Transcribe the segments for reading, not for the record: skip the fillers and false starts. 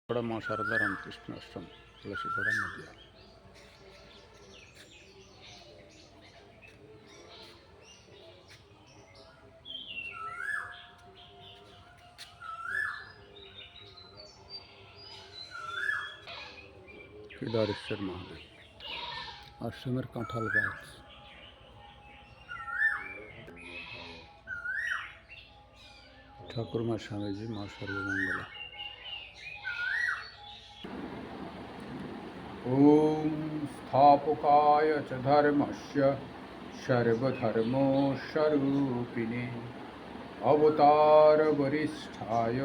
बड़ा माँ शारदा रामकृष्ण आश्रम तुलसीपड़ा नदिया। केदारेश्वर महादेव आश्रमेर काँठाल गाछ, ठाकुरमा स्वामीजी माँ सर्वमंगला। ॐ स्थापकाय च धर्मस्य सर्वधर्मस्वरूपिणे अवतारवरिष्ठाय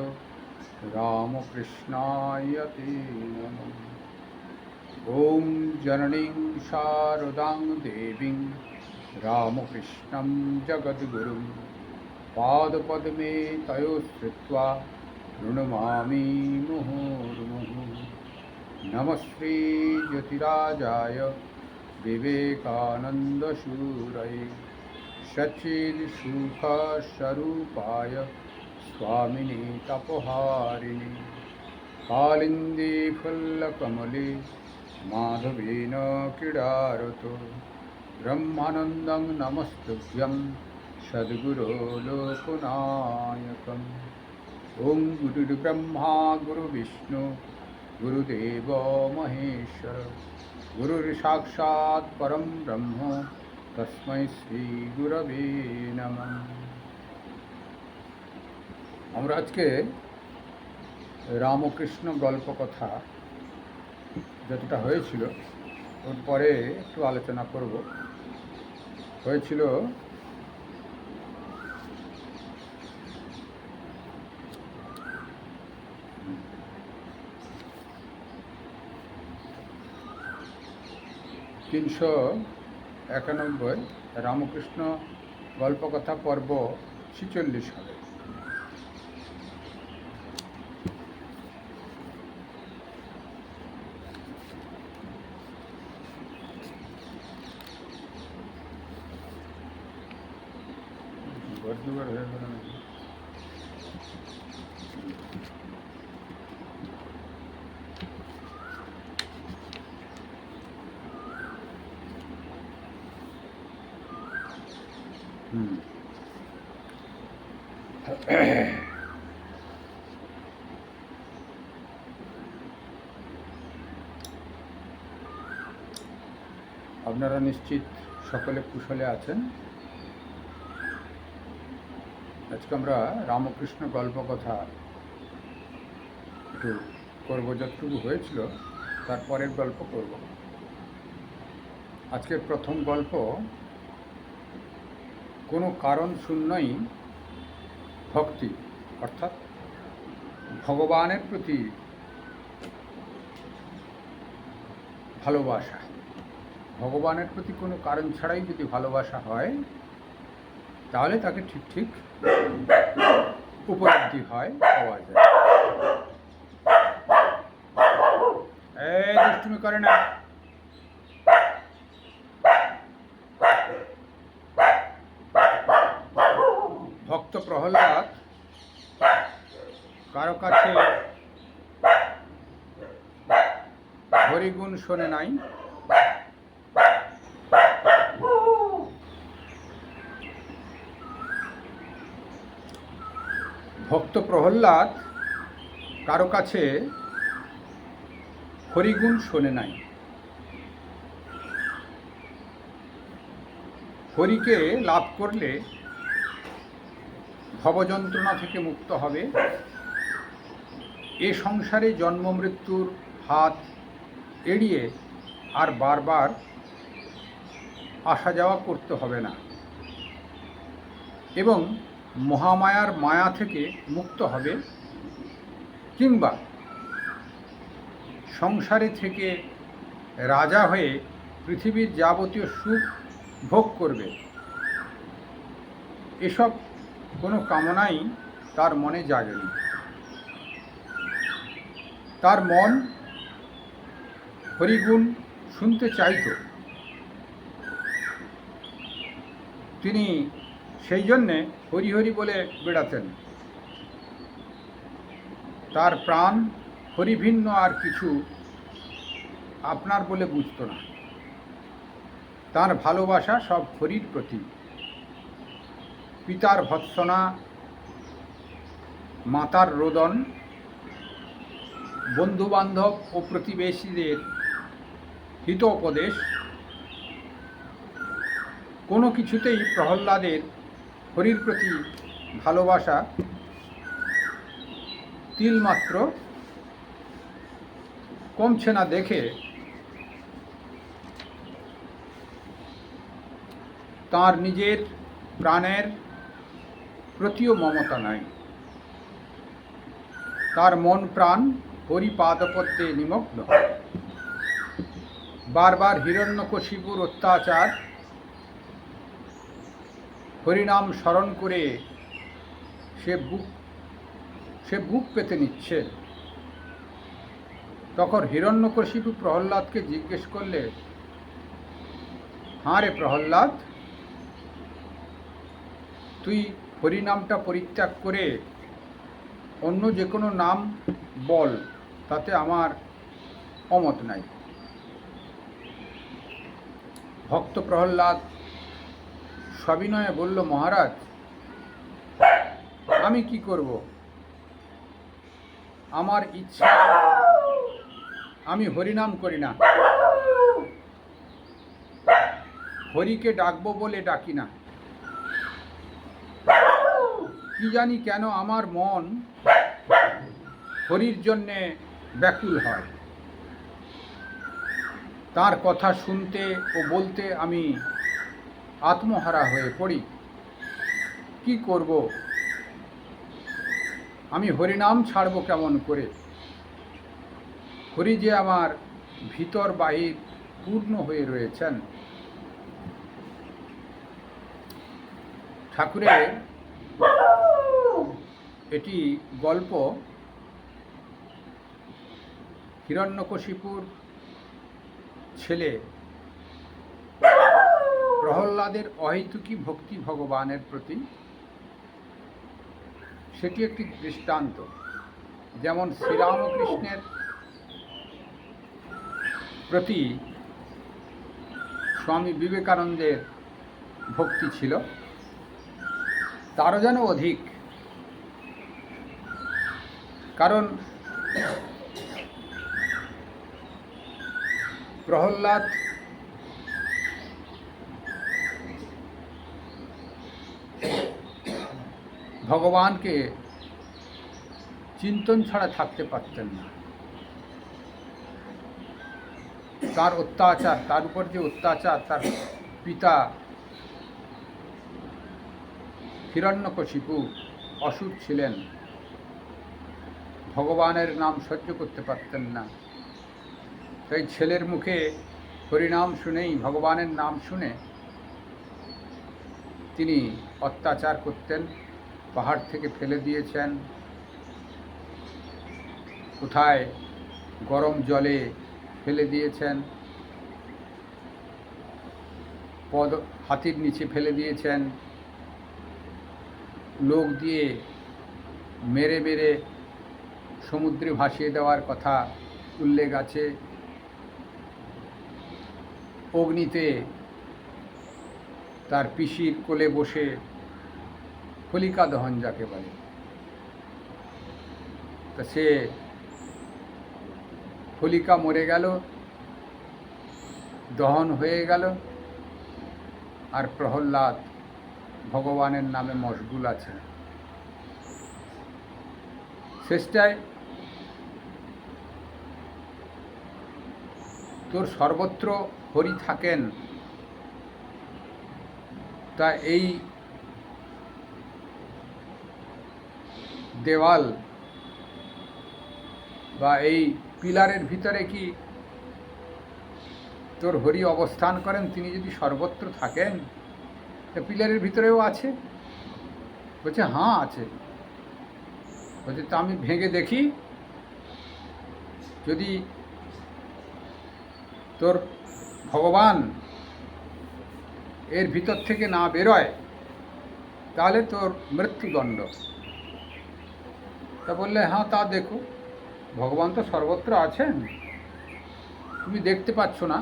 रामकृष्णाय ते नमः। ॐ जननीं शारदां देवीं रामकृष्णं जगद्गुरुं पादपद्मे तयोश्रित्वा प्रणमामि मुहुर्मुहुः। नमस्ते ज्योतिराजाय विवेकानन्दशूरये सच्चित्सुखस्वरूपाय स्वामिने तपोहारिणे कालिन्दे फुल्लकमले माधवेन क्रीडारतो ब्रह्मानन्दं नमस्तुभ्यं सद्गुरो लोकनायकम्। ॐ गुरुर्ब्रह्मा गुरुर्विष्णु गुरुदेव महेश्वर गुरुर्साक्षात् परं ब्रह्म तस्मै श्री गुरवे नमः। আমরা আজকে রামকৃষ্ণ গল্প কথা যতটা হয়েছিল ওর পরে একটু আলোচনা করব। হয়েছিল তিনশো 91 রামকৃষ্ণ গল্পকথা পর্ব 46 হবে। বর্ধমান হয়ে গেল নাকি? আপনারা নিশ্চিত সকলে কুশলে আছেন। আজকে আমরা রামকৃষ্ণ গল্প কথা একটু করব, যতটুকু হয়েছিল তারপরের গল্প করব। আজকের প্রথম গল্প কোনো কারণ শূন্যই ভক্তি, অর্থাৎ ভগবানের প্রতি ভালোবাসা। ভগবানের প্রতি কোনো কারণ ছাড়াই যদি ভালোবাসা হয় তাহলে তাকে ঠিক ঠিক উপলব্ধি হয়, পাওয়া যায়। এই দুষ্টুমি করে না। ভক্ত প্রহ্লাদ কারো কাছে হরিগুণ শোনে নাই। ভক্ত প্রহ্লাদ কারো কাছে হরিগুণ শোনে নাই। হরিকে লাভ করলে ভবযন্ত্রণা থেকে মুক্ত হবে, এ সংসারে জন্ম মৃত্যুর হাত এড়িয়ে আর বারবার আসা যাওয়া করতে হবে না, এবং মহামায়ার মায়া থেকে মুক্ত হবে, কিংবা সংসারে থেকে রাজা হয়ে পৃথিবীর যাবতীয় সুখ ভোগ করবে। এসব কোনো কামনাই তার মনে জাগেনি। তার মন হরিগুণ শুনতে চাইত। তিনি সেই জন্যে হরি হরি বলে বেড়াতেন। তার প্রাণ হরিভিন্ন আর কিছু আপনার বলে বুঝত না। তার ভালোবাসা সব হরির প্রতি। পিতার ভৎসনা, মাতার রোদন, বন্ধুবান্ধব ও প্রতিবেশীদের হিতোপদেশ, কোনো কিছুতেই প্রহ্লাদের হরির প্রতি ভালোবাসা তিলমাত্র কমছে না দেখে তার নিজের প্রাণের প্রতিও মমতা নাই। তার মন প্রাণ হরি পাদপদ্মে নিমগ্ন। বারবার হিরণ্যকশিপুর অত্যাচার হরিনাম স্মরণ করে সে বুক পেতে নিচ্ছে। তখন হিরণ্যকশিপু প্রহ্লাদকে জিজ্ঞেস করলে, হাঁ রে প্রহ্লাদ, তুই হরিনামটা পরিত্যাগ করে অন্য যে কোনো নাম বল, তাতে আমার অমত নাই। ভক্ত প্রহ্লাদ সবিনয়ে বলল, মহারাজ, আমি কি করব? আমার ইচ্ছা, আমি হরিনাম করি না। হরিকে ডাকবো বলে ডাকি না। কি জানি কেন আমার মন হরির জন্যে ব্যাকুল হয়। তার কথা শুনতে ও বলতে আমি আত্মহারা হয়ে পড়ি। কি করব? আমি হরিনাম ছাড়ব কেমন করে? হরি যে আমার ভিতর বাহির পূর্ণ হয়ে রয়েছেন। ঠাকুরের এটি গল্প। হিরণ্যকশিপুর ছেলে প্রহ্লাদের অহেতুকী ভক্তি ভগবানের প্রতি, সেটি একটি দৃষ্টান্ত। যেমন শ্রীরামকৃষ্ণের প্রতি স্বামী বিবেকানন্দের ভক্তি ছিল, তারও যেন অধিক। কারণ প্রহ্লাদ ভগবানকে চিন্তন ছাড়া থাকতে পারতেন না। তার অত্যাচার, তার উপর যে অত্যাচার, তার পিতা হিরণ্যকশিপু অসুর ছিলেন, ভগবানের নাম সহ্য করতে পারতেন না। তাই ছেলের মুখে হরিনাম শুনেই, ভগবানের নাম শুনে তিনি অত্যাচার করতেন। পাহাড় থেকে ফেলে দিয়েছেন, কোথায় গরম জলে ফেলে দিয়েছেন, হাতির নিচে ফেলে দিয়েছেন, লোক দিয়ে মেরে মেরে সমুদ্রে ভাসিয়ে দেওয়ার কথা উল্লেখ আছে। অগ্নিতে তার পিসির কোলে বসে হোলিকা দহন যাকে বলে, তা সে হোলিকা মরে গেল, দহন হয়ে গেল, আর প্রহ্লাদ ভগবানের নামে মশগুল আছে। শেষটায় তোর সর্বত্র হরি থাকেন, তা এই দেওয়াল বা এই পিলারের ভিতরে কি তোর হরি অবস্থান করেন? তিনি যদি সর্বত্র থাকেন, তা পিলারের ভিতরেও আছে? বলছে হ্যাঁ আছে। বলছে তা আমি ভেঙে দেখি, যদি তোর ভগবান এর ভিতর থেকে না বেরোয়, তাহলে তোর মৃত্যুদণ্ড। তা বললে হ্যাঁ তা দেখো। ভগবান তো সর্বত্র আছেন, তুমি দেখতে পাচ্ছ না,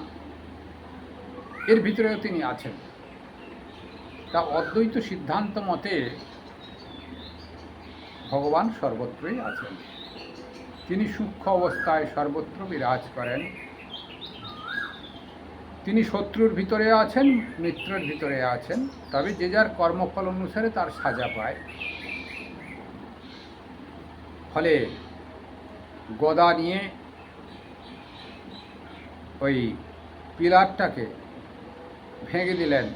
এর ভিতরেও তিনি আছেন। তা অদ্বৈত সিদ্ধান্ত মতে ভগবান সর্বত্রই আছেন। তিনি সূক্ষ্ম অবস্থায় সর্বত্র বিরাজ করেন। তিনি শত্রুর ভিতরে আছেন, মিত্রের ভিতরে আছেন, তবে যে যার কর্মফল অনুসারে তার সাজা পায়। ফলে গদা নিয়ে ওই পিলারটাকে ভেঙে দিলেন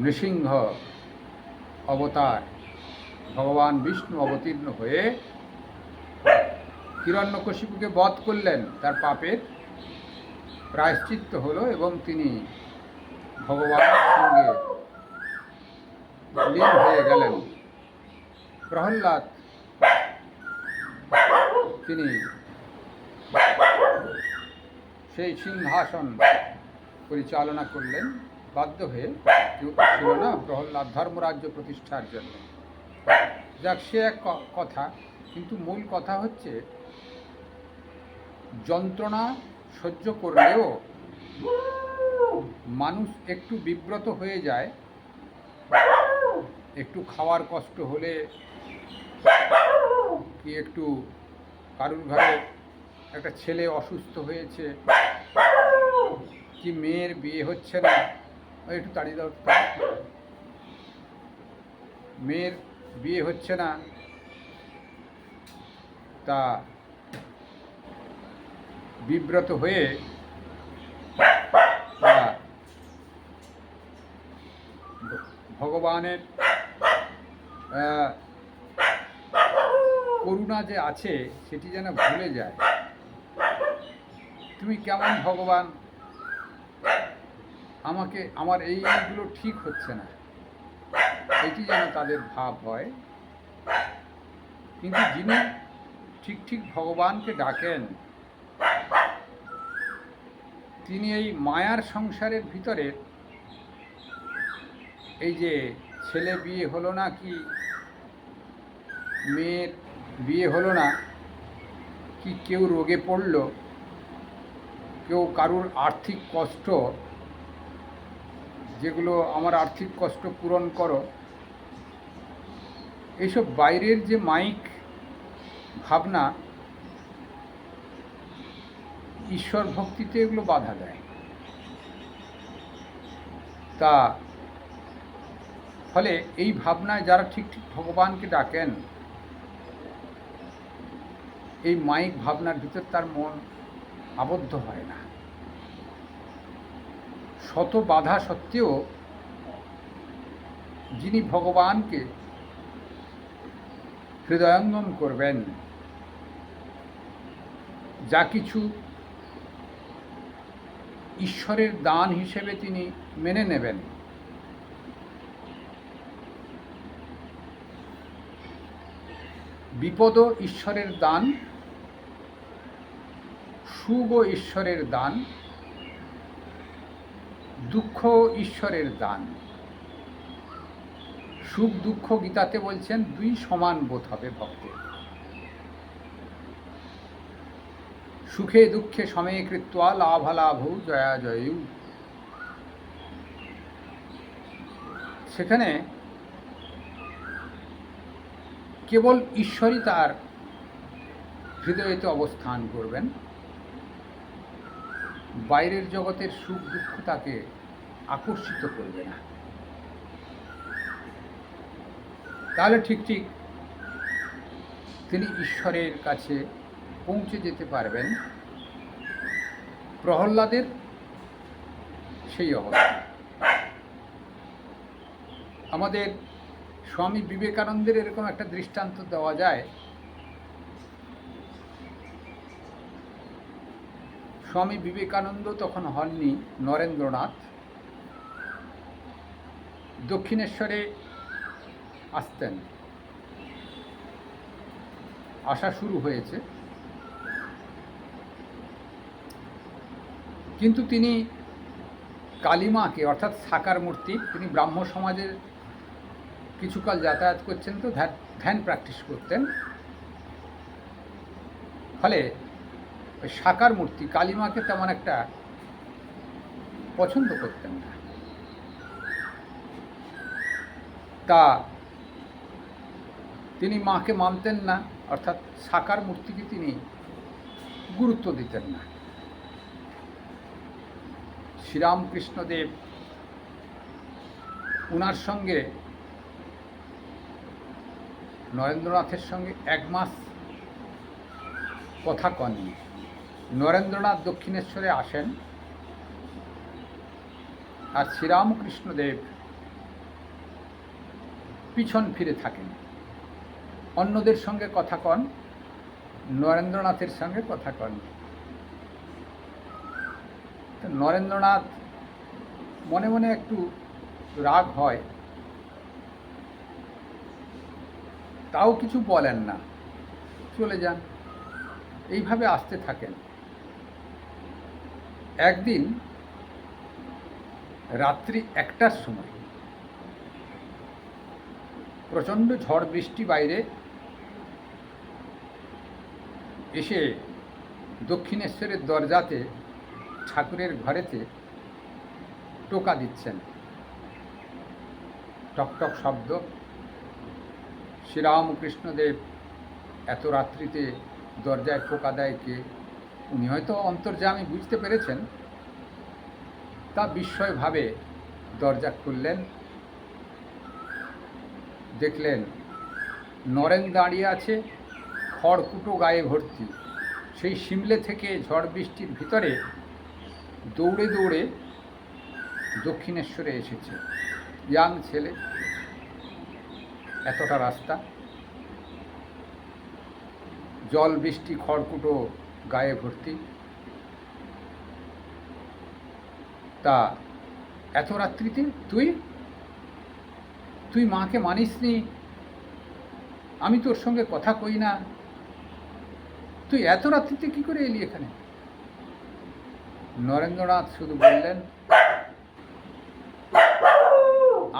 নৃসিংহ অবতার ভগবান বিষ্ণু অবতীর্ণ হয়ে হিরণ্যকশিপুকে বধ করলেন। তার পাপের প্রায়শ্চিত্ত হলো এবং তিনি ভগবানের সঙ্গে লীন হয়ে গেলেন। প্রহ্লাদ তিনি সেই সিংহাসন পরিচালনা করলেন, বাধ্য হয়ে, কেউ ছিল না প্রহ্লাদ ধর্মরাজ্য প্রতিষ্ঠার জন্য। যাক, সে এক কথা, কিন্তু মূল কথা হচ্ছে যন্ত্রণা সহ্য করলেও মানুষ একটু বিব্রত হয়ে যায়। একটু খাওয়ার কষ্ট হলে কি একটু কারুর ঘরে একটা ছেলে অসুস্থ হয়েছে, কি মেয়ের বিয়ে হচ্ছে না, একটু তাড়িয়ে দাও, মেয়ের বিয়ে হচ্ছে না, তা বিব্রত হয়ে ভগবানের করুণা যে আছে সেটি যেন ভুলে যায়। তুমি কেমন ভগবান, আমাকে, আমার এইগুলো ঠিক হচ্ছে না, এটি যেন তাদের ভাব হয়। কিন্তু যিনি ঠিক ঠিক ভগবানকে ডাকেন, তিনি এই মায়ার সংসারের ভিতরে, এই যে ছেলে বিয়ে হলো না, কি মেয়ের বিয়ে হলো না, কি কেউ রোগে পড়ল, কেউ কারুর আর্থিক কষ্ট, যেগুলো আমার আর্থিক কষ্ট পূরণ করো, এইসব বাইরের যে মাইক ভাবনা ঈশ্বর ভক্তিতে এগুলো বাধা দেয়। তা ফলে এই ভাবনায় যারা ঠিক ঠিক ভগবানকে ডাকেন, এই মাইক ভাবনার ভিতর তার মন আবদ্ধ হয় না। শত বাধা সত্ত্বেও যিনি ভগবানকে হৃদয়ঙ্গম করবেন, যা কিছু ঈশ্বরের দান হিসেবে তিনি মেনে নেবেন, বিপদও ঈশ্বরের দান, সুখও ঈশ্বরের দান, দুঃখ ঈশ্বরের দান। সুখ দুঃখ গীতাতে বলছেন দুই সমান বোধ হবে ভক্তের। সুখে দুঃখে সমে কৃত্বা লাভালাভৌ জয়া জয়ু। সেখানে কেবল ঈশ্বরই তার হৃদয়েতে অবস্থান করবেন, বাইরের জগতের সুখ দুঃখ তাকে আকর্ষিত করবে না। তাহলে ঠিক ঠিক তিনি ঈশ্বরের কাছে পৌঁছে যেতে পারবেন। প্রহ্লাদের সেই অবস্থা। আমাদের স্বামী বিবেকানন্দের এরকম একটা দৃষ্টান্ত দেওয়া যায়। স্বামী বিবেকানন্দ তখন হননি নরেন্দ্রনাথ, দক্ষিণেশ্বরে আসতেন, আসা শুরু হয়েছে, কিন্তু তিনি কালীমাকে, অর্থাৎ সাকার মূর্তি, তিনি ব্রাহ্ম সমাজের কিছুকাল যাতায়াত করছেন, তো ধ্যান প্র্যাকটিস করতেন। ফলে ওই সাকার মূর্তি কালীমাকে তেমন একটা পছন্দ করতেন না। তা তিনি মাকে মানতেন না, অর্থাৎ সাকার মূর্তিকে তিনি গুরুত্ব দিতেন না। শ্রীরামকৃষ্ণদেব উনার সঙ্গে নরেন্দ্রনাথের সঙ্গে 1 মাস কথা কননি। নরেন্দ্রনাথ দক্ষিণেশ্বরে আসেন, আর শ্রীরামকৃষ্ণদেব পিছন ফিরে থাকেন। অন্যদের সঙ্গে কথা কন, নরেন্দ্রনাথের সঙ্গে কথা কন। নরেন্দ্রনাথ মনে মনে একটু রাগ হয়, তাও কিছু বলেন না, চলে যান। এইভাবে আসতে থাকেন। একদিন রাত্রি 1টার সময় প্রচণ্ড ঝড় বৃষ্টি, বাইরে এসে দক্ষিণেশ্বরের দরজাতে ঠাকুরের ঘরেতে টোকা দিচ্ছেন। টকটক শব্দ। শ্রীরামকৃষ্ণদেব এত রাত্রিতে দরজায় টোকা দেয় কে? উনি হয়তো অন্তর্যামী, বুঝতে পেরেছেন। তা বিস্ময়ভাবে দরজা খুললেন, দেখলেন নরেন দাঁড়িয়ে আছে, খড়কুটো গায়ে ভর্তি। সেই সিমলে থেকে ঝড় বৃষ্টির ভিতরে দৌড়ে দৌড়ে দক্ষিণেশ্বরে এসেছে। ইয়াং ছেলে, এতটা রাস্তা, জল বৃষ্টি, খড়কুটো গায়ে ভর্তি। তা এত রাত্রিতে তুই মাকে মানিসনি? আমি তোর সঙ্গে কথা কই না, তুই এত রাত্রিতে কি করে এলি এখানে? নরেন্দ্রনাথ শুধু বললেন,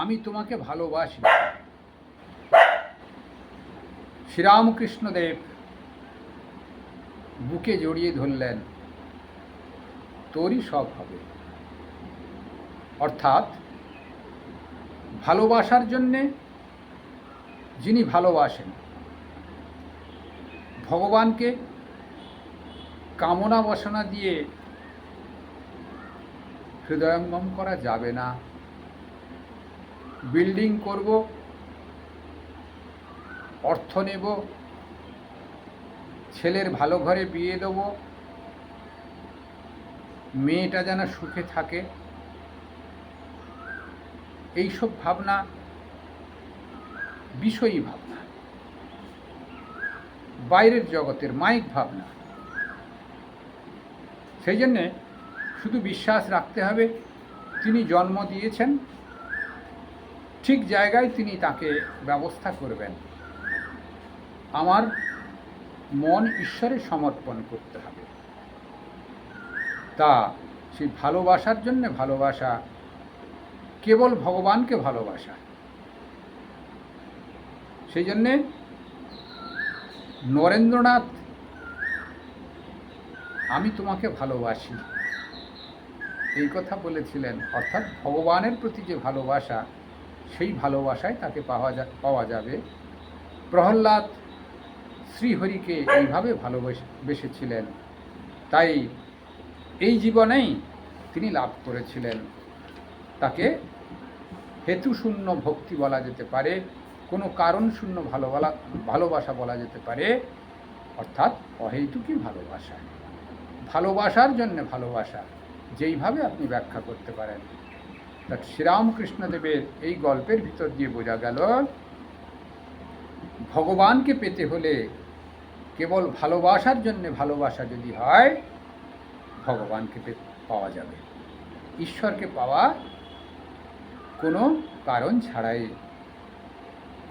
আমি তোমাকে ভালোবাসি। শ্রীরামকৃষ্ণদেব বুকে জড়িয়ে ধরলেন, তোরই সব হবে। অর্থাৎ ভালোবাসার জন্যে যিনি ভালোবাসেন, ভগবানকে কামনা বাসনা দিয়ে হৃদয়ঙ্গম করা যাবে না। বিল্ডিং করব, অর্থ নেব, ছেলের ভালো ঘরে বিয়ে দেব, মেয়েটা যেন সুখে থাকে, এইসব ভাবনা বিষয়ী ভাবনা, বাইরের জগতের মাইক ভাবনা। সেই জন্যে শুধু বিশ্বাস রাখতে হবে, তিনি জন্ম দিয়েছেন, ঠিক জায়গায় তিনি তাকে ব্যবস্থা করবেন। আমার মন ঈশ্বরে সমর্পণ করতে হবে। তা সেই ভালোবাসার জন্য ভালোবাসা, কেবল ভগবানকে ভালোবাসা। সেই জন্যে নরেন্দ্রনাথ আমি তোমাকে ভালোবাসি এই কথা বলেছিলেন। অর্থাৎ ভগবানের প্রতি যে ভালোবাসা, সেই ভালোবাসায় তাকে পাওয়া যাবে। প্রহ্লাদ শ্রীহরিকে এইভাবে ভালোবেসেছিলেন, তাই এই জীবনেই তিনি লাভ করেছিলেন। তাকে হেতুশূন্য ভক্তি বলা যেতে পারে, কোনো কারণ শূন্য ভালোবাসা বলা যেতে পারে। অর্থাৎ অহেতুকী ভালোবাসা, ভালোবাসার জন্য ভালোবাসা, যেইভাবে আপনি ব্যাখ্যা করতে পারেন। তা শ্রীরামকৃষ্ণদেবের এই গল্পের ভিতর দিয়ে বোঝা গেল, ভগবানকে পেতে হলে কেবল ভালোবাসার জন্য ভালোবাসা যদি হয়, ভগবানকে পাওয়া যাবে। ঈশ্বরকে পাওয়া কোনো কারণ ছাড়াই,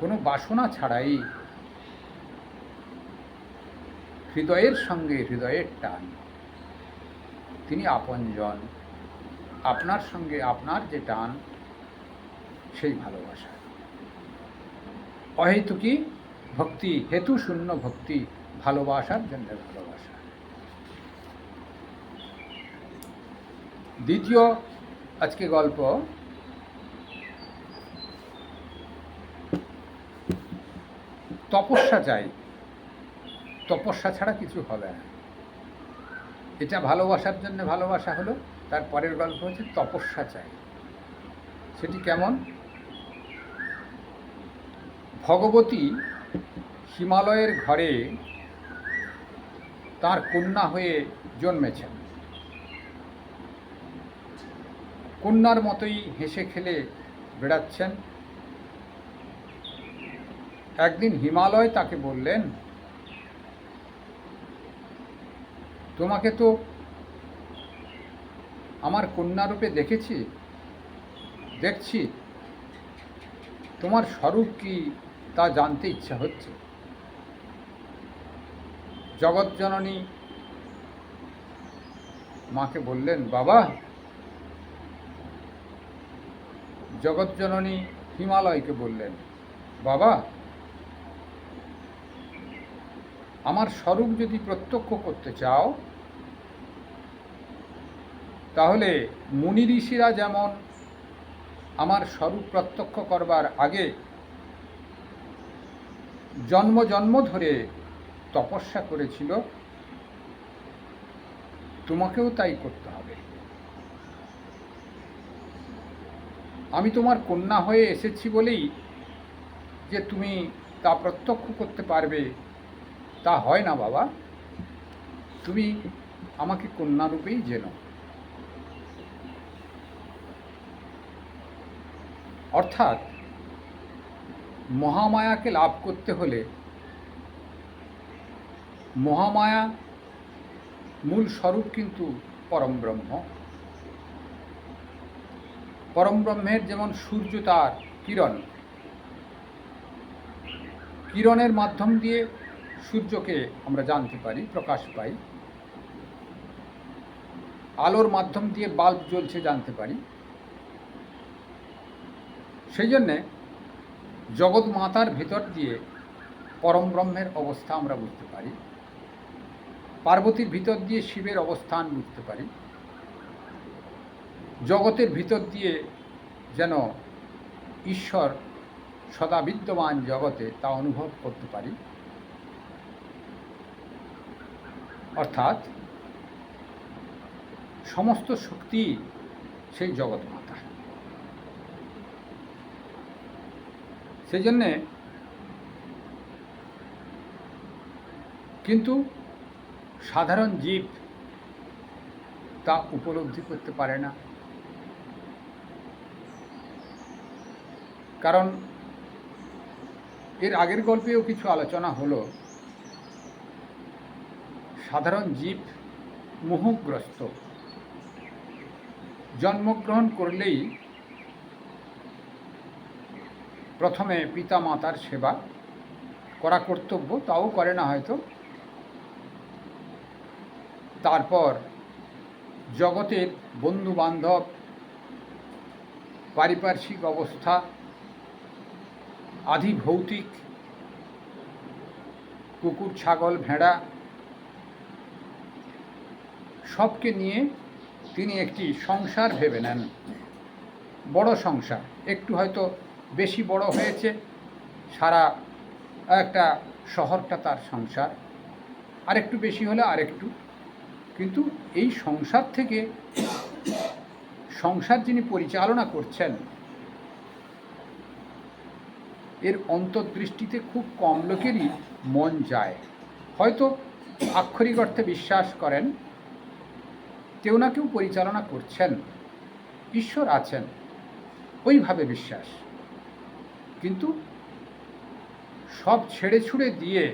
কোনো বাসনা ছাড়াই, হৃদয়ের সঙ্গে হৃদয়ের টান। তিনি আপনজন, আপনার সঙ্গে আপনার যে টান, সেই ভালোবাসা। অহেতুকী ভক্তি, হেতুশূন্য ভক্তি, ভালোবাসার জন্য ভালোবাসা। দ্বিতীয় আজকে গল্প, তপস্যা চাই, তপস্যা ছাড়া কিছু হবে না। এটা ভালোবাসার জন্য ভালোবাসা হলো। তার পরের গল্প হচ্ছে তপস্যা চাই। সেটি কেমন? ভগবতী হিমালয়ের ঘরে তার কন্যা হয়ে জন্মেছেন। কন্যার মতোই হেসে খেলে বেড়াচ্ছেন। একদিন হিমালয় তাকে বললেন, তোমাকে তো আমার কন্যারূপে দেখছি, তোমার স্বরূপ কি তা জানতে ইচ্ছা হচ্ছে। জগৎজননী মাকে বললেন, বাবা। জগৎজননী হিমালয়কে বললেন, বাবা, আমার স্বরূপ যদি প্রত্যক্ষ করতে চাও, তাহলে মুনি ঋষিরা যেমন আমার স্বরূপ প্রত্যক্ষ করবার আগে জন্ম জন্ম ধরে তপস্যা করেছিল, তোমাকেও তাই করতে হবে। আমি তোমার কন্যা হয়ে এসেছি বলেই যে তুমি তা প্রত্যক্ষ করতে পারবে তা হয় না বাবা। তুমি আমাকে কন্যারূপেই জেনো। অর্থাৎ মহামায়াকে লাভ করতে হলে মহামায়া মূল স্বরূপ কিন্তু পরম ব্রহ্ম। পরম ব্রহ্মের যেমন সূর্য তার কিরণ, কিরণের মাধ্যম দিয়ে সূর্যকে আমরা জানতে পারি, প্রকাশ পাই। আলোর মাধ্যম দিয়ে বাল্ব জ্বলছে জানতে পারি। সেই জন্যে জগৎ মাতার ভেতর দিয়ে পরম ব্রহ্মের অবস্থা আমরা বুঝতে পারি। পার্বতীর ভিতর দিয়ে শিবের অবস্থান বুঝতে পারি। জগতের ভিতর দিয়ে যেন ঈশ্বর সদা বিদ্যমান জগতে তা অনুভব করতে পারি। অর্থাৎ সমস্ত শক্তি সেই জগৎ মাতা। সেই জন্যে কিন্তু সাধারণ জীব তা উপলব্ধি করতে পারে না। কারণ এর আগের গল্পেও কিছু আলোচনা হলো, সাধারণ জীব মোহগ্রস্ত। জন্মগ্রহণ করলেই প্রথমে পিতা মাতার সেবা করা কর্তব্য, তাও করে না হয়তো। তারপর জগতের বন্ধু বান্ধব, পারিপার্শ্বিক অবস্থা, আধি ভৌতিক কুকুর, ছাগল, ভেড়া সবকে নিয়ে তিনি একটি সংসার ভেবে নেন। বড় সংসার, একটু হয়তো বেশি বড় হয়েছে, সারা একটা শহরটা তার সংসার, আরেকটু বেশি হলে আরেকটু। কিন্তু এই সংসার থেকে সংসার যিনি পরিচালনা করছেন, এর অন্তর্দৃষ্টিতে খুব কম লোকেরই মন যায়। হয়তো আক্ষরিক অর্থে বিশ্বাস করেন কেউ না কেউ পরিচালনা করছেন, ঈশ্বর আছেন, ওইভাবে বিশ্বাস। কিন্তু সব ছেড়ে ছুড়ে দিয়ে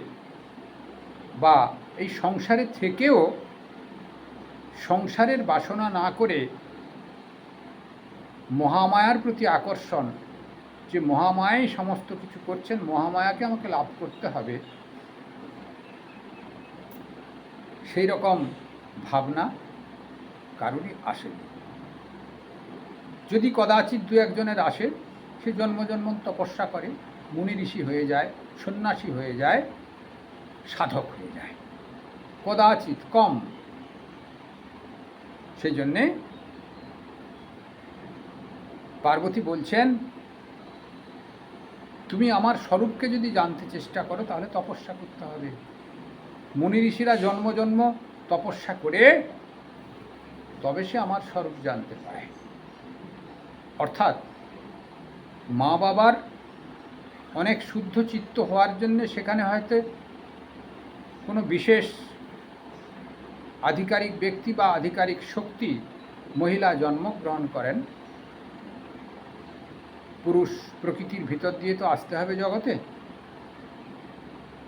বা এই সংসারে থেকেও সংসারের বাসনা না করে মহামায়ার প্রতি আকর্ষণ, যে মহামায়াই সমস্ত কিছু করছেন, মহামায়াকে আমাকে লাভ করতে হবে, সেই রকম ভাবনা কারোরই আসেনি। যদি কদাচিৎ দু একজনের আসে, সে জন্ম জন্ম তপস্যা করে, মুনি ঋষি হয়ে যায়, সন্ন্যাসী হয়ে যায়, সাধক হয়ে যায়, কদাচিৎ, কম। সেই জন্যে পার্বতী বলছেন, তুমি আমার স্বরূপকে যদি জানতে চেষ্টা করো তাহলে তপস্যা করতে হবে। মুনি ঋষিরা জন্ম জন্ম তপস্যা করে তবে সে আমার স্বরূপ জানতে পারে। অর্থাৎ মা বাবার অনেক শুদ্ধ চিত্ত হওয়ার জন্য সেখানে হয়তো কোনো বিশেষ আধিকারিক ব্যক্তি বা আধিকারিক শক্তি মহিলা জন্মগ্রহণ করেন। পুরুষ প্রকৃতির ভিতর দিয়ে তো আসতে হবে জগতে,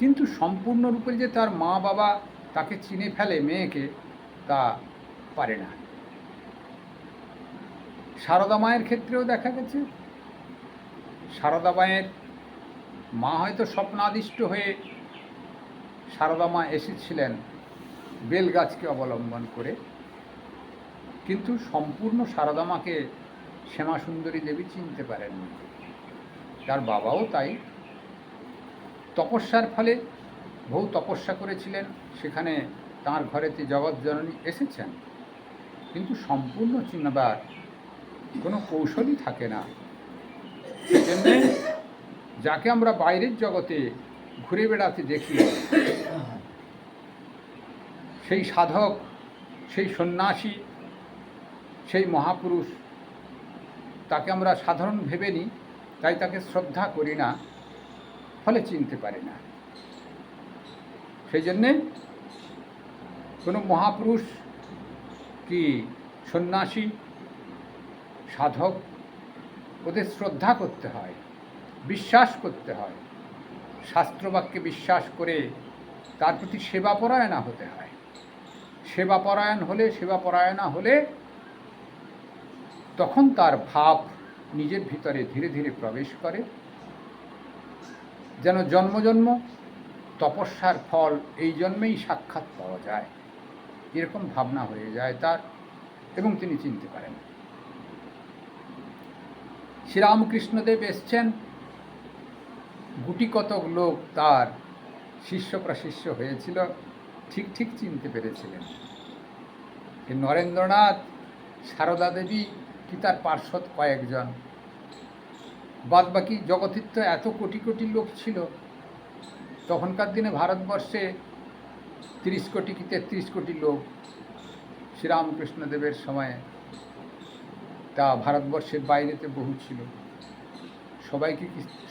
কিন্তু সম্পূর্ণরূপে যে তার মা বাবা তাকে চিনে ফেলে মেয়েকে, তা পারে না। সারদা মায়ের ক্ষেত্রেও দেখা গেছে, সারদা মায়ের মা হয়তো স্বপ্নাদিষ্ট হয়ে সারদা মা এসেছিলেন বেলগাছকে অবলম্বন করে, কিন্তু সম্পূর্ণ সারদা মাকে শ্যামাসুন্দরী দেবী চিনতে পারেননি। তার বাবাও তাই। তপস্যার ফলে বহু তপস্যা করেছিলেন, সেখানে তাঁর ঘরেতে জগৎজননী এসেছেন, কিন্তু সম্পূর্ণ চিনবার কোনো কৌশলই থাকে না। সেজন্যে যাকে আমরা বাইরের জগতে ঘুরে বেড়াতে দেখি, সেই সাধক, সেই সন্ন্যাসী, সেই মহাপুরুষ, তাকে আমরা সাধারণ ভেবে নিই, তাই তাকে শ্রদ্ধা করি না, ফলে চিনতে পারি না। সেই জন্যে কোনো মহাপুরুষ কি সন্ন্যাসী, সাধক, ওদের শ্রদ্ধা করতে হয়, বিশ্বাস করতে হয়, শাস্ত্রবাক্যে বিশ্বাস করে তার প্রতি সেবাপরায়ণা হতে হয়। সেবাপরায়ণা হলে তখন তার ভাব নিজের ভিতরে ধীরে ধীরে প্রবেশ করে, যেন জন্ম জন্ম তপস্যার ফল এই জন্মেই সাক্ষাৎ পাওয়া যায়, এরকম ভাবনা হয়ে যায় তার, এবং তিনি চিনতে পারেন। শ্রীরামকৃষ্ণদেব এসছেন, গুটি কতক লোক তার শিষ্য প্রশিষ্য হয়েছিল, ঠিক ঠিক চিনতে পেরেছিলেন। নরেন্দ্রনাথ, সারদা দেবী কি তার পার্শ্বদ কয়েকজন, বাদবাকি জগতের তো এত কোটি কোটি লোক ছিল। তখনকার দিনে ভারতবর্ষে 30 কোটি কি 33 কোটি লোক শ্রীরামকৃষ্ণদেবের সময়ে, তা ভারতবর্ষের বাইরেতে বহু ছিল।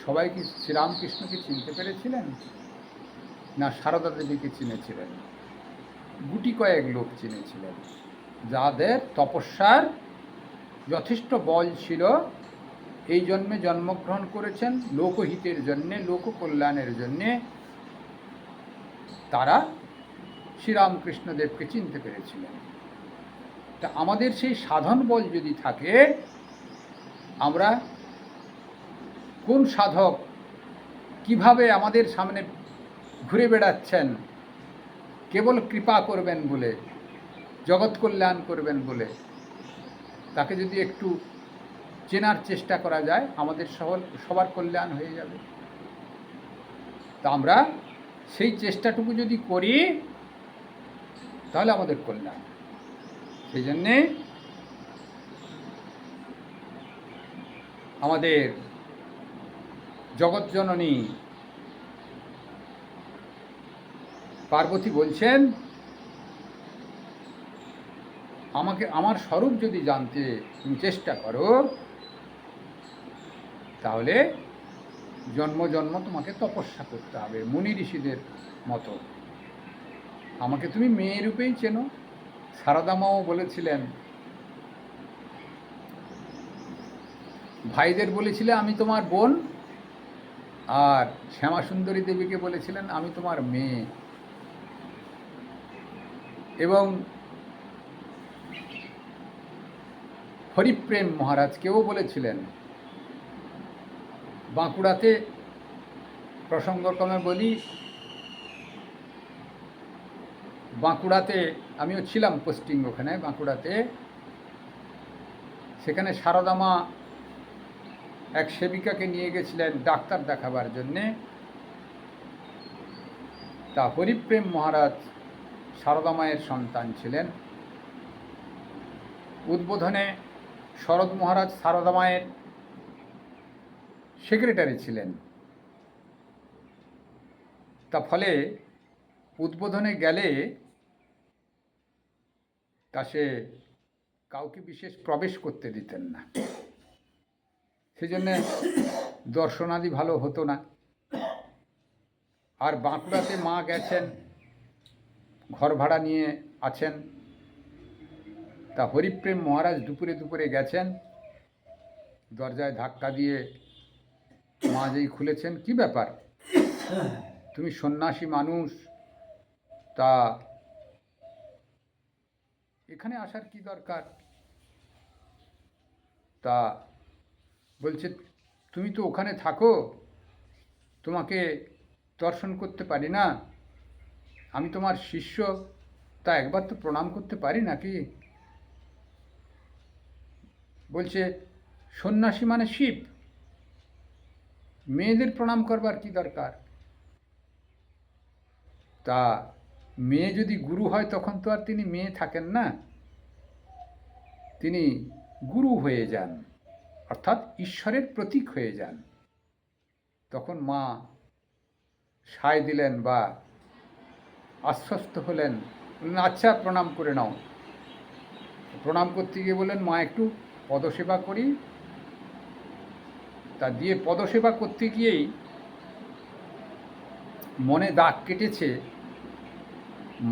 সবাই কি শ্রীরামকৃষ্ণকে চিনতে পেরেছিলেন? না সারদা দেবীকে চিনেছিলেন? গুটি কয়েক লোক চিনেছিলেন, যাদের তপস্যার যথেষ্ট বল ছিল, এই জন্মে জন্মগ্রহণ করেছেন লোকহিতের জন্যে, লোক কল্যাণের জন্যে, তারা শ্রীরামকৃষ্ণদেবকে চিনতে পেরেছিলেন। তা আমাদের সেই সাধন বল যদি থাকে, আমরা কোন সাধক কিভাবে আমাদের সামনে ঘুরে বেড়াচ্ছেন কেবল কৃপা করবেন বলে, জগৎ কল্যাণ করবেন বলে, তাকে যদি একটু চেনার চেষ্টা করা যায়, আমাদের সবার কল্যাণ হয়ে যাবে। তা আমরা সেই চেষ্টাটুকু যদি করি তাহলে আমাদের কল্যাণ। সেই জন্যে আমাদের জগৎজননী পার্বতী বলছেন, আমাকে আমার স্বরূপ যদি জানতে তুমি চেষ্টা করো, তাহলে জন্ম জন্ম তোমাকে তপস্যা করতে হবে মুনি ঋষিদের মতো। আমাকে তুমি মেয়ে রূপেই চেনো। সারদা মাও বলেছিলেন, ভাইদের বলেছিলেন আমি তোমার বোন, আর শ্যামাসুন্দরী দেবীকে বলেছিলেন আমি তোমার মেয়ে। এবং হরিপ্রেম মহারাজকেও বলেছিলেন। বাঁকুড়াতে প্রসঙ্গক্রমে বলি, বাঁকুড়াতে আমিও ছিলাম পোস্টিং, ওখানে বাঁকুড়াতে, সেখানে সারদা মা এক সেবিকাকে নিয়ে গেছিলেন ডাক্তার দেখাবার জন্যে। তা হরিপ্রেম মহারাজ সারদা মায়ের সন্তান ছিলেন। উদ্বোধনে শরৎ মহারাজ সারদা মায়ের সেক্রেটারি ছিলেন। তা ফলে উদ্বোধনে গেলে তা সে কাউকে বিশেষ প্রবেশ করতে দিতেন না, সেজন্য দর্শনাদি ভালো হতো না। আর বাঁকুড়াতে মা গেছেন, ঘর ভাড়া নিয়ে আছেন। তা হরিপ্রেম মহারাজ দুপুরে দুপুরে গেছেন, দরজায় ধাক্কা দিয়ে মা যেই খুলেছেন, কি ব্যাপার, তুমি সন্ন্যাসী মানুষ, তা এখানে আসার কি দরকার? তা বলছে, তুমি তো ওখানে থাকো, তোমাকে দর্শন করতে পারি না, আমি তোমার শিষ্য, তা একবার তো প্রণাম করতে পারি নাকি? বলছে, সন্ন্যাসী মানে শিব, মেয়েদের প্রণাম করবার কি দরকার? তা মেয়ে যদি গুরু হয় তখন তো আর তিনি মেয়ে থাকেন না, তিনি গুরু হয়ে যান, অর্থাৎ ঈশ্বরের প্রতীক হয়ে যান। তখন মা সায় দিলেন বা আশ্বস্ত হলেন, বললেন আচ্ছা প্রণাম করে নাও। প্রণাম করতে গিয়ে বললেন, মা একটু পদসেবা করি। তা দিয়ে পদসেবা করতে গিয়েই মনে দাগ কেটেছে,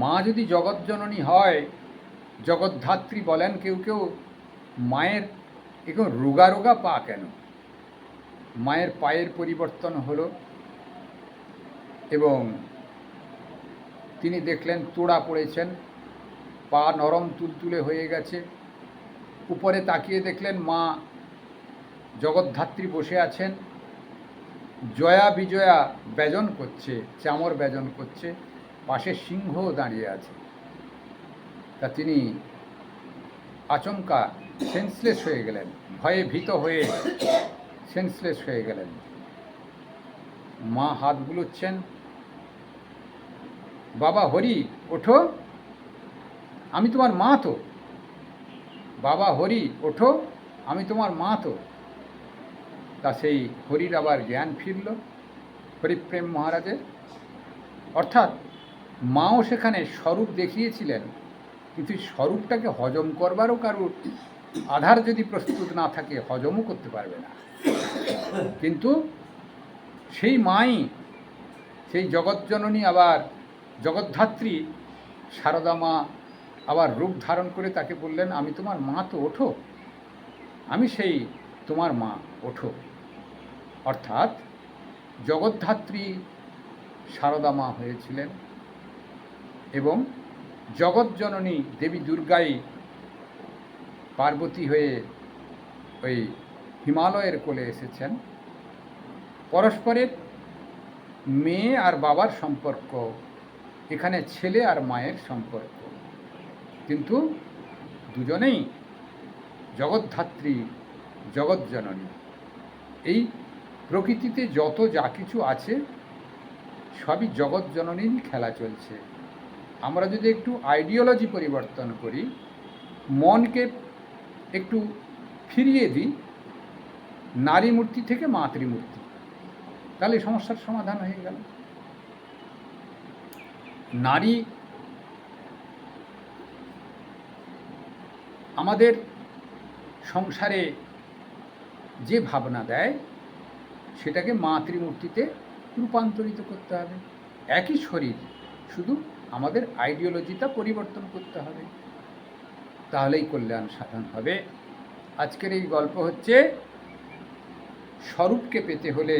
মা যদি জগৎজননী হয়, জগদ্ধাত্রী বলেন কেউ কেউ, মায়ের এখন রোগা রোগা পা কেন? মায়ের পায়ের পরিবর্তন হলো এবং তিনি দেখলেন তোড়া পড়েছেন, পা নরম তুলতুলে হয়ে গেছে। উপরে তাকিয়ে দেখলেন মা জগদ্ধাত্রী বসে আছেন, জয়া বিজয়া ব্যজন করছে, চামর ব্যজন করছে, পাশে সিংহও দাঁড়িয়ে আছে। তা তিনি আচমকা সেন্সলেস হয়ে গেলেন, ভয়ে ভীত হয়ে সেন্সলেস হয়ে গেলেন। মা হাত বুলোচ্ছেন, বাবা হরি ওঠো, আমি তোমার মা তো, বাবা হরি ওঠো, আমি তোমার মা তো। তা সেই হরির আবার জ্ঞান ফিরল হরিপ্রেম মহারাজের। অর্থাৎ মাও সেখানে স্বরূপ দেখিয়েছিলেন, কিন্তু স্বরূপটাকে হজম করবারও কারোর আধার যদি প্রস্তুত না থাকে, হজমও করতে পারবে না। কিন্তু সেই মাই, সেই জগৎজননী, আবার জগদ্ধাত্রী সারদা মা আবার রূপ ধারণ করে তাকে বললেন, আমি তোমার মা তো, ওঠো, আমি সেই তোমার মা, ওঠো। অর্থাৎ জগদ্ধাত্রী সারদা মা হয়েছিলেন এবং জগৎজননী দেবী দুর্গাই পার্বতী হয়ে ওই হিমালয়ের কোলে এসেছেন। পরস্পরের মেয়ে আর বাবার সম্পর্ক, এখানে ছেলে আর মায়ের সম্পর্ক, কিন্তু দুজনেই জগদ্ধাত্রী, জগৎজননী। এই প্রকৃতিতে যত যা কিছু আছে সবই জগৎজননীরই খেলা চলছে। আমরা যদি একটু আইডিওলজি পরিবর্তন করি, মনকে একটু ফিরিয়ে দিই নারী মূর্তি থেকে মাতৃমূর্তি, তাহলে সমস্যার সমাধান হয়ে গেল। নারী আমাদের সংসারে যে ভাবনা দেয় সেটাকে মাতৃমূর্তিতে রূপান্তরিত করতে হবে। একই শরীর, শুধু আমাদের আইডিওলজিটা পরিবর্তন করতে হবে, তাহলেই কল্যাণ সাধন হবে। আজকের এই গল্প হচ্ছে, স্বরূপকে পেতে হলে,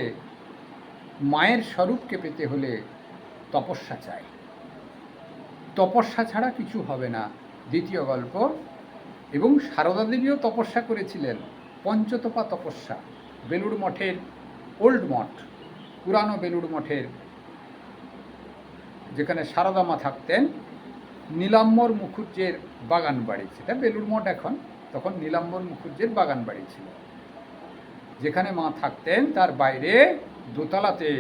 মায়ের স্বরূপকে পেতে হলে তপস্যা চাই, তপস্যা ছাড়া কিছু হবে না। দ্বিতীয় গল্প, এবং সারদা দেবীও তপস্যা করেছিলেন, পঞ্চতপা তপস্যা। বেলুড় মঠের, ওল্ড মঠ, পুরানো বেলুড় মঠের যেখানে সারদা মা থাকতেন, নীলাম্বর মুখুজ্জের বাগান বাড়ি, সেটা বেলুড় মঠ এখন, তখন নীলাম্বর মুখুজ্জের বাগান বাড়ি ছিল। যেখানে মা থাকতেন তার বাইরে দোতলাতে,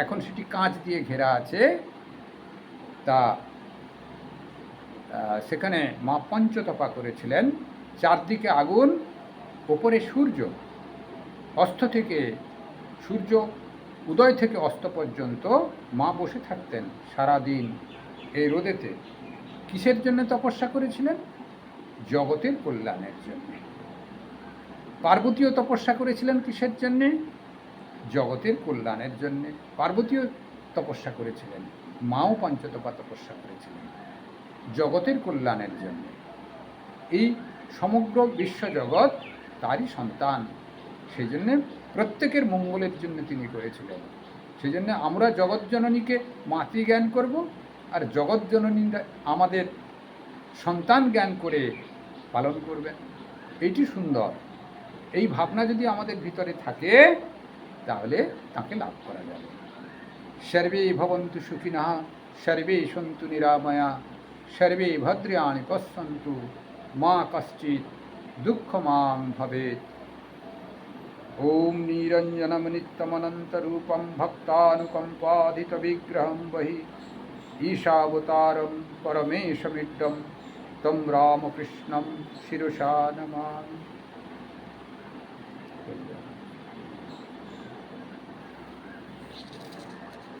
এখন সেটি কাঁচ দিয়ে ঘেরা আছে, তা সেখানে মা পঞ্চতপা করেছিলেন। চারদিকে আগুন, ওপরে সূর্য, অস্ত থেকে সূর্য উদয় থেকে অস্ত পর্যন্ত মা বসে থাকতেন সারাদিন এই রোদেতে। কিসের জন্য তপস্যা করেছিলেন? জগতের কল্যাণের জন্য। পার্বতীও তপস্যা করেছিলেন কিসের জন্যে? জগতের কল্যাণের জন্যে। পার্বতীও তপস্যা করেছিলেন, মাও পঞ্চতপা তপস্যা করেছিলেন জগতের কল্যাণের জন্য। এই সমগ্র বিশ্বজগৎ তারই সন্তান, সেই জন্যে প্রত্যেকের মঙ্গলের জন্য তিনি করেছিলেন। সেই জন্য আমরা জগৎজননীকে মাতৃজ্ঞান করব, আর জগৎজননী আমাদের সন্তান জ্ঞান করে পালন করবেন। এইটি সুন্দর। এই ভাবনা যদি আমাদের ভিতরে থাকে তাহলে তাকে লাভ করা যাবে। সর্বে ভবন্তু সুখিনঃ, সর্বে সন্তু নিরাময়া, সর্বে ভদ্রাণি পশ্যন্তু, মা কশ্চিৎ দুঃখমাং ভবেৎ। ওম নিরঞ্জনম নিত্যমনন্তরূপম ভক্তানুকম্পাধিতবিগ্রহম বহি ঈশাবতারম পরমেশমিড্ডম তম রামকৃষ্ণম শিরসা নমামি।